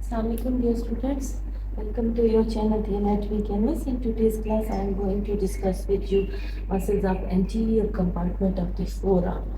Assalamualaikum dear students, welcome to your channel The Anatomy Canvas. In today's class I am going to discuss with you muscles of anterior compartment of the forearm.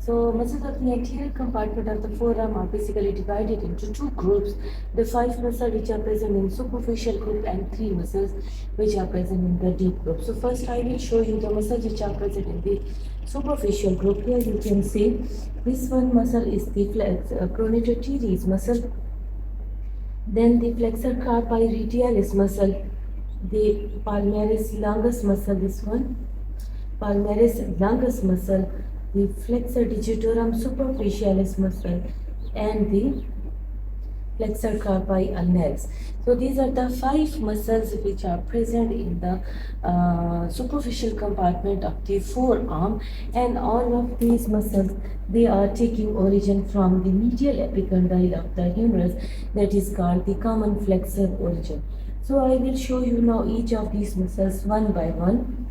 So muscles of the anterior compartment of the forearm are basically divided into two groups, the 5 muscles which are present in superficial group and 3 muscles which are present in the deep group. So first I will show you the muscles which are present in the superficial group. Here you can see this one muscle is the pronator teres muscle. Then the flexor carpi radialis muscle, the palmaris longus muscle, this one, palmaris longus muscle, the flexor digitorum superficialis muscle, and the flexor carpi ulnaris. So these are the 5 muscles which are present in the superficial compartment of the forearm, and all of these muscles, they are taking origin from the medial epicondyle of the humerus, that is called the common flexor origin. So I will show you now each of these muscles one by one.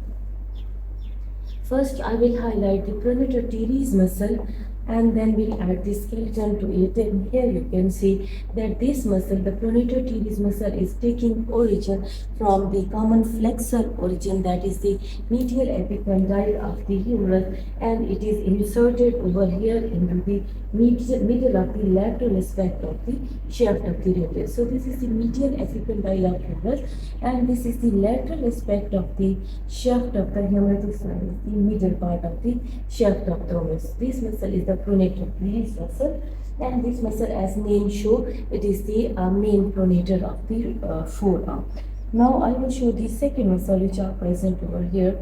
First I will highlight the pronator teres muscle, and then we'll add the skeleton to it. And here you can see that this muscle, the pronator teres muscle, is taking origin from the common flexor origin, that is the medial epicondyle of the humerus, and it is inserted over here into the middle of the lateral aspect of the shaft of the radius. So this is the medial epicondyle of humerus, and this is the lateral aspect of the shaft of the humerus. This one is the middle part of the shaft of the humerus. This muscle is the pronator teres muscle, and this muscle, as name show, it is the main pronator of the forearm. Now I will show the second muscle which are present over here.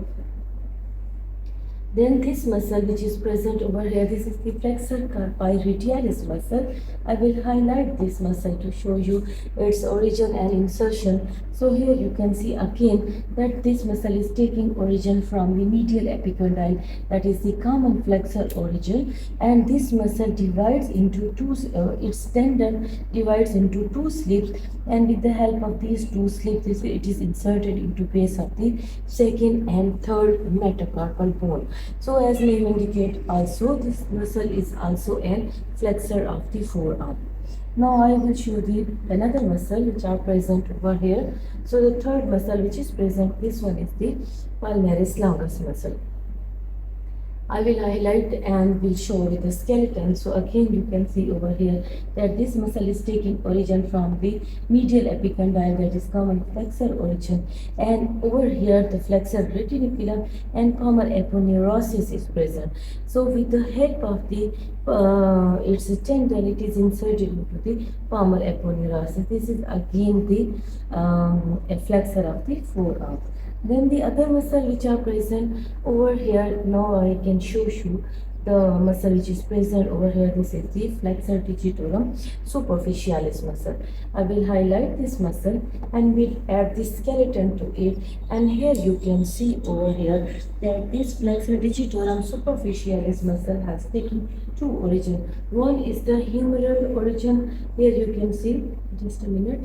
Then this muscle which is present over here, this is the flexor carpi radialis muscle. I will highlight this muscle to show you its origin and insertion. So here you can see again that this muscle is taking origin from the medial epicondyle, that is the common flexor origin, and this muscle divides into two, its tendon divides into 2 slips, and with the help of these 2 slips it is inserted into base of the second and third metacarpal bone. So as name indicate, also this muscle is also a flexor of the forearm. Now I will show the another muscle which are present over here. So the third muscle which is present, this one is the palmaris longus muscle. I will highlight and will show with the skeleton. So again you can see over here that this muscle is taking origin from the medial epicondyle, that is common flexor origin, and over here the flexor retiniculum and palmar aponeurosis is present. So with the help of the its tendon, it is inserted into the palmar aponeurosis. This is again the flexor of the forearm. Then the other muscle which are present over here, now I can show you the muscle which is present over here. This is the flexor digitorum superficialis muscle. I will highlight this muscle and we'll add the skeleton to it, and here you can see over here that this flexor digitorum superficialis muscle has taken 2 origin. One is the humeral origin. Here you can see, just a minute,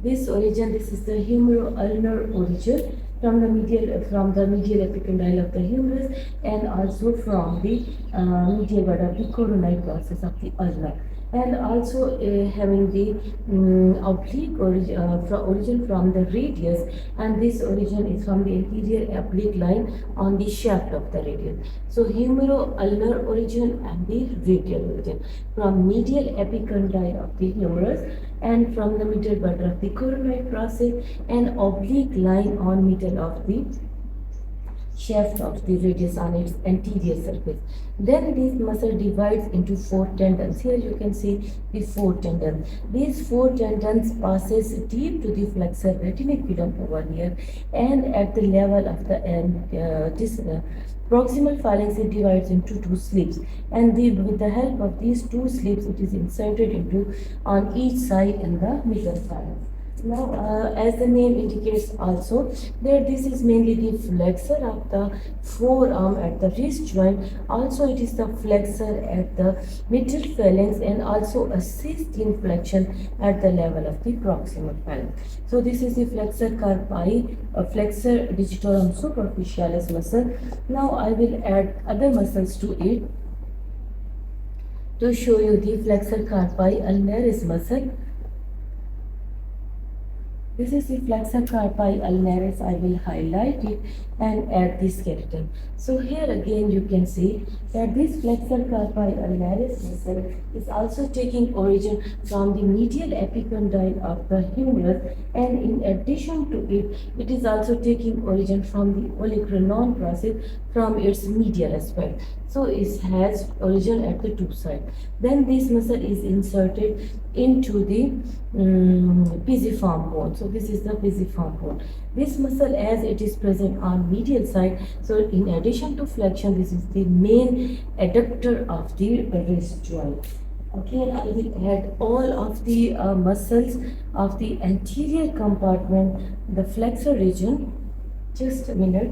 this origin, this is the humero-ulnar origin from the medial epicondyle of the humerus, and also from the medial bud of the coronary process of the ulna, and also having the oblique origin from the radius, and this origin is from the anterior oblique line on the shaft of the radius. So humero-ulnar origin and the radial origin from medial epicondyle of the humerus and from the middle bud of the coronary process, and oblique line on middle of the shaft of the radius on its anterior surface. Then this muscle divides into 4 tendons. Here you can see the 4 tendons. These 4 tendons passes deep to the flexor retiniculum over here, and at the level of the proximal phalanx, it divides into 2 slips, and with the help of these 2 slips it is inserted into on each side in the middle phalanx. Now as the name indicates also, that this is mainly the flexor of the forearm at the wrist joint. Also it is the flexor at the middle phalanx, and also assists in flexion at the level of the proximal phalanx. So this is the flexor carpi, flexor digitorum superficialis muscle. Now I will add other muscles to it to show you the flexor carpi ulnaris muscle. This is the flexor carpi ulnaris. I will highlight it and add the skeleton. So here again you can see that this flexor carpi ulnaris muscle is also taking origin from the medial epicondyle of the humerus, and in addition to it, it is also taking origin from the olecranon process from its medial aspect. So it has origin at the two sides. Then this muscle is inserted into the pisiform bone. So this is the pisiform bone. This muscle, as it is present on medial side, so in addition to flexion, this is the main adductor of the wrist joint. Again, I will add all of the muscles of the anterior compartment, the flexor region. Just a minute.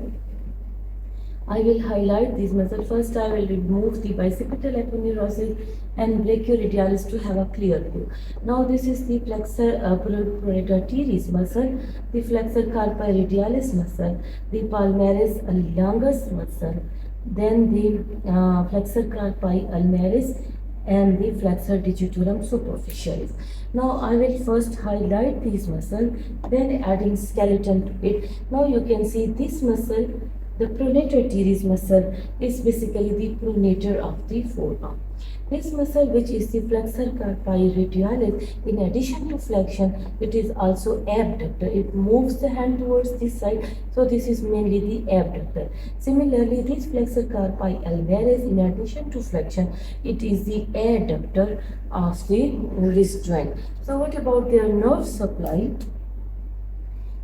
I will highlight these muscles. First, I will remove the bicipital aponeurosis and brachioradialis to have a clear view. Now, this is the flexor pronator teres muscle, the flexor carpi radialis muscle, the palmaris longus muscle, then the flexor carpi ulnaris, and the flexor digitorum superficialis. Now I will first highlight these muscles, then adding skeleton to it. Now you can see this muscle, the pronator teres muscle, is basically the pronator of the forearm. This muscle, which is the flexor carpi radialis, in addition to flexion, it is also abductor. It moves the hand towards this side, so this is mainly the abductor. Similarly, this flexor carpi ulnaris, in addition to flexion, it is the adductor of the wrist joint. So what about their nerve supply?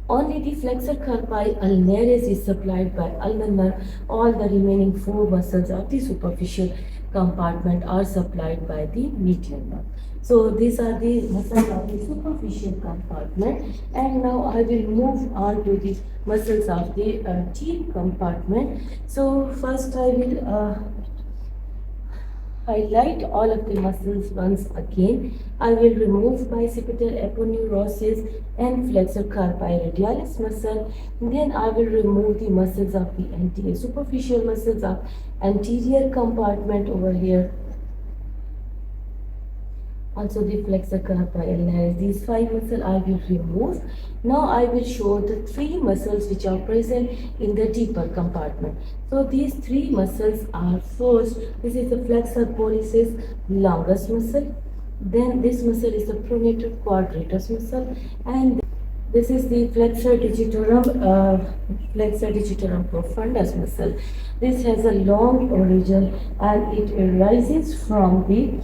Only the flexor carpi ulnaris is supplied by ulnar nerve. All the remaining four muscles of the superficial compartment are supplied by the medial nerve. So these are the muscles of the superficial compartment, and now I will move on to the muscles of the deep compartment. So first I will highlight all of the muscles once again. I will remove bicipital aponeurosis and flexor carpi radialis muscle. Then I will remove the muscles of the anterior superficial muscles of anterior compartment over here. Also the flexor carpi ulnaris. These five muscles I will remove. Now I will show the three muscles which are present in the deeper compartment. So these three muscles are: first, this is the flexor pollicis longus muscle. Then this muscle is the pronator quadratus muscle, and this is the flexor digitorum profundus muscle. This has a long origin and it arises from the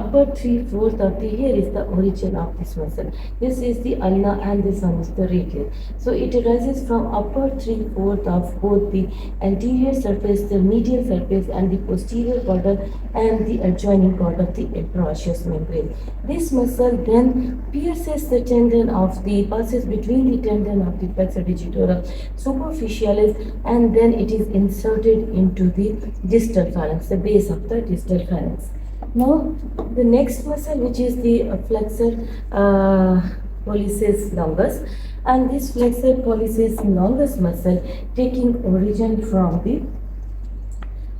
upper 3/4 of the, here is the origin of this muscle. This is the ulna and this one is the radius. So it arises from upper 3/4 of both the anterior surface, the medial surface, and the posterior border and the adjoining cord of the interosseous membrane. This muscle then pierces the tendon of the, passes between the tendon of the flexor digitorum superficialis, and then it is inserted into the distal phalanx, the base of the distal phalanx. Now the next muscle, which is the flexor pollicis longus, and this flexor pollicis longus muscle taking origin from the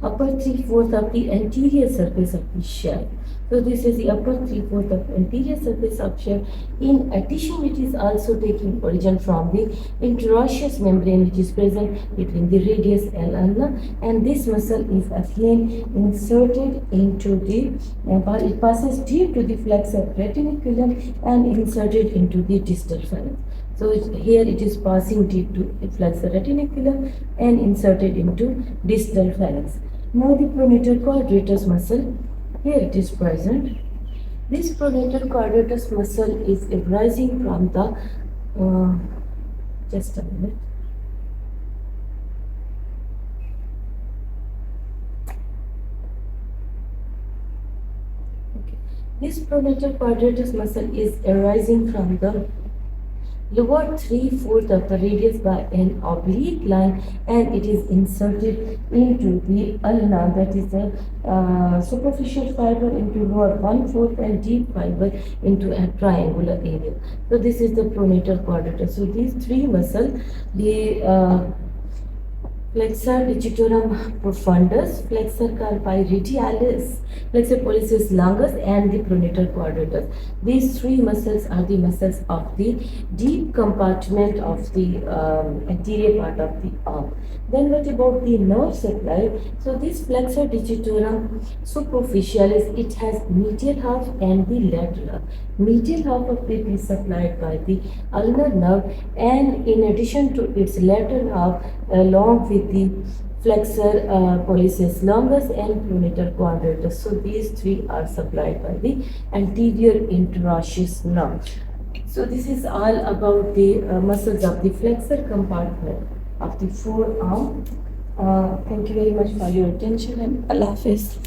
upper 3/4 of the anterior surface of the shell. So this is the upper 3/4 of anterior surface of shell. In addition, it is also taking origin from the interosseous membrane, which is present between the radius and ulna, and this muscle is again inserted into the, it passes deep to the flexor retiniculum and inserted into the distal phalanx. So here it is passing deep to the flexor retiniculum and inserted into distal phalanx. Now the pronator quadratus muscle, here it is present. This pronator quadratus muscle is arising from the, just a minute. Okay. This pronator quadratus muscle is arising from the lower 3/4 of the radius by an oblique line, and it is inserted into the ulna, that is the superficial fiber into lower 1/4 and deep fiber into a triangular area. So this is the pronator quadratus. So these three muscles, the Flexor digitorum profundus, flexor carpi radialis, flexor pollicis longus, and the pronator quadratus. These three muscles are the muscles of the deep compartment of the anterior part of the arm. Then what about the nerve supply? So this flexor digitorum superficialis, it has medial half and the lateral half. Medial half of it is supplied by the ulnar nerve, and in addition to its lateral half, along with the flexor pollicis longus and pronator quadratus. So these three are supplied by the anterior interosseous nerve. So this is all about the muscles of the flexor compartment of the forearm. Thank you very much for your attention, and Allah Hafiz.